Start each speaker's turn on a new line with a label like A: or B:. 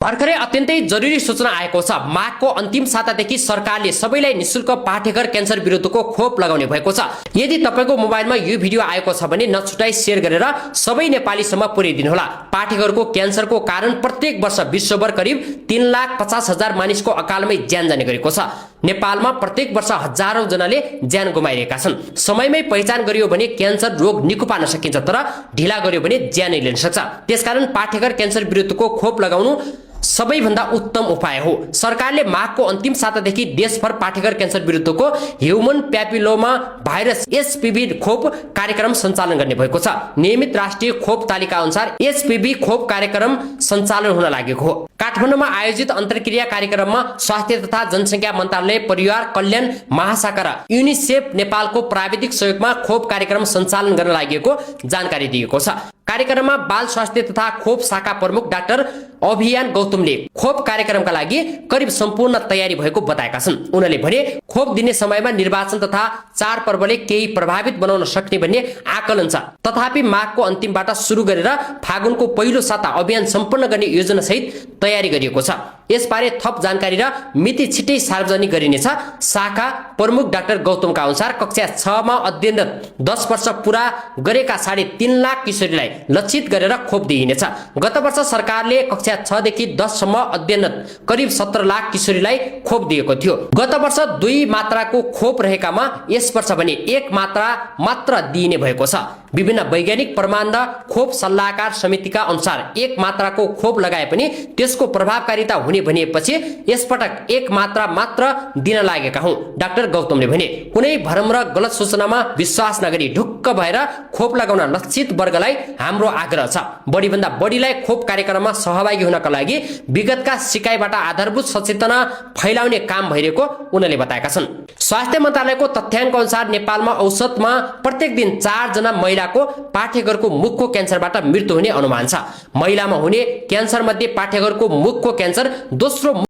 A: भर्खरै अत्यन्तै जरुरी सूचना आएको छ। माघको अन्तिम सातादेखि सरकारले सबैलाई निशुल्क पाठेघर क्यान्सर विरुद्धको खोप लगाउने भएको छ। यदि तपाईको मोबाइलमा यो भिडियो आएको छ भने नछुटाई शेयर गरेर सबै नेपालीसम्म पुर्याइदिनुहोला। पाठेघरको क्यान्सरको कारण प्रत्येक वर्ष विश्वभर करिब 3,50,000 मानिसको अकालमै ज्यान जाने गरेको छ। नेपालमा प्रत्येक वर्ष हजारौं जनाले ज्यान गुमाइरहेका छन्। समयमै पहिचान गरियो भने क्यान्सर रोग निको पार्न सकिन्छ, तर ढिला गरियो भने ज्यानै लिन सक्छ। त्यसकारण पाठेघर क्यान्सर विरुद्धको खोप लगाउनु सबैभन्दा उत्तम उपाय हो। सरकारले माघको अन्तिम सातादेखि देशभर पाठेघर क्यान्सर विरुद्धको ह्युमन प्यापिलोमा भाइरस एचपीभी खोप कार्यक्रम सञ्चालन गर्ने भएको छ। नियमित राष्ट्रिय खोप तालिका अनुसार एचपीभी खोप कार्यक्रम सञ्चालन हुन लागेको हो। काठमाडौँमा आयोजित अन्तर्क्रिया कार्यक्रममा स्वास्थ्य तथा जनसङ्ख्या मन्त्रालय, परिवार कल्याण महाशाखा र युनिसेफ नेपालको प्राविधिक सहयोगमा खोप कार्यक्रम सञ्चालन गर्न लागेको जानकारी दिएको छ। कार्यक्रममा बाल स्वास्थ्य तथा खोप शाखा प्रमुख डाक्टर अभियान गौतमले खोप कार्यक्रमका लागि करिब सम्पूर्ण तयारी भएको बताएका छन्। उनले भने खोप दिने समयमा निर्वाचन तथा चाडपर्वले केही प्रभावित बनाउन सक्ने भन्ने आकलन छ। तथापि माघको अन्तिमबाट सुरु गरेर फागुनको पहिलो साता अभियान सम्पन्न गर्ने योजना सहित तयारी गरिएको छ। यसबारे थप जानकारी र मिति छिट्टै सार्वजनिक गरिनेछ। शाखा प्रमुख डाक्टर गौतमका अनुसार कक्षा 6 मा अध्ययनरत 10 वर्ष पूरा गरेका 3.5 लाख किशोरीलाई लक्षित गरेर खोप दिइनेछ। गत वर्ष सरकारले कक्षा 6 देखि 10 सम्म अध्ययनरत करिब 17 लाख किशोरीलाई खोप दिएको थियो। गत वर्ष 2 मात्राको खोप रहेकामा यस वर्ष भने 1 मात्रा मात्र दिइने भएको छ। विभिन्न वैज्ञानिक प्रमाण र खोप सल्लाहकार समितिका अनुसार 1 मात्राको खोप लगाए पनि त्यसको प्रभावकारिता हुने भनिएपछि यसपटक 1 मात्रा मात्र दिन लागेका हौं। डाक्टर गौतमले भने कुनै भ्रम र गलत सूचनामा विश्वास नगरी ढुक्क भएर खोप लगाउन लक्षित वर्गलाई हाम्रो आग्रह छ। बढीभन्दा बढीलाई खोप कार्यक्रममा सहभागी हुनका लागि विगतका सिकाइबाट आधारभूत सचेतना फैलाउने काम भइरहेको उनले बताएका छन्। स्वास्थ्य मन्त्रालयको तथ्याङ्क अनुसार नेपालमा औसतमा प्रत्येक दिन 4 जना महिलाको पाठेघरको मुखको क्यान्सरबाट मृत्यु हुने अनुमान छ। महिलामा हुने क्यान्सर मध्ये पाठेघरको मुखको क्यान्सर दोस्रो